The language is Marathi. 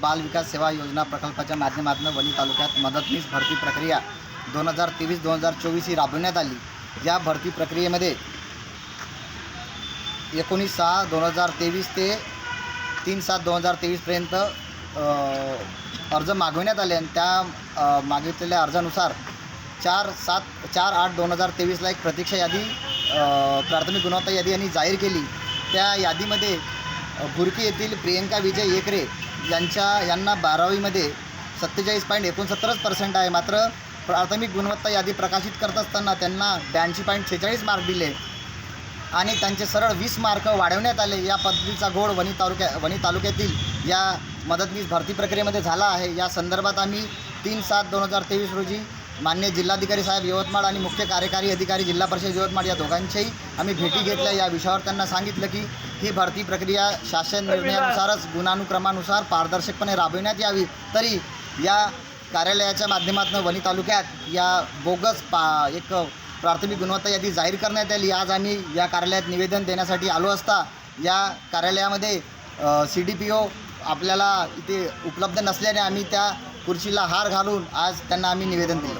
बाल विकास सेवा योजना प्रकल्पाच्या माध्यमातून वणी तालुक्यात मदतनीस भरती प्रक्रिया 2023-2024 ही राबवण्यात आली। या भरती प्रक्रियेमध्ये 19/6/2023 ते 3/7/2023 पर्यंत अर्ज मागवण्यात आले आणि त्या मागितलेल्या अर्जानुसार 4/8/2023 ला एक प्रतीक्षा यादी प्राथमिक गुणवत्ता यादी यांनी जाहीर केली। त्या यादीमध्ये बुरकी येथील प्रियंका विजय एकरे यांना 12वीमध्ये 47.69% आहे। मात्र प्राथमिक गुणवत्ता यादी प्रकाशित करत असताना त्यांना 82.46 मार्क दिले आणि त्यांचे सरळ 20 मार्क वाढवण्यात आले। या पद्धतीचा घोळ वणी तालुक्यातील या मदतनीस भरती प्रक्रियेमध्ये झाला आहे। या संदर्भात आम्ही 3/7/2023 रोजी माननीय जिल्हाधिकारी साहेब यवतमाळ आणि मुख्य कार्यकारी अधिकारी जिल्हा परिषद यवतमाळ या दोघांच्याही आम्ही भेटी घेतल्या। या विषयावर त्यांना सांगितलं की ही भरती प्रक्रिया शासन निर्णयानुसारच गुणानुक्रमानुसार पारदर्शकपणे राबविण्यात यावी। तरी या कार्यालयाच्या माध्यमातून वणी तालुक्यात या बोगस एक प्राथमिक गुणवत्ता यादी जाहीर करण्यात आली। आज आम्ही या कार्यालयात निवेदन देण्यासाठी आलो असता या कार्यालयामध्ये CDPO आपल्याला इथे उपलब्ध नसल्याने आम्ही त्या खुर्चीला हार घालून आज त्यांना आम्ही निवेदन दिलं।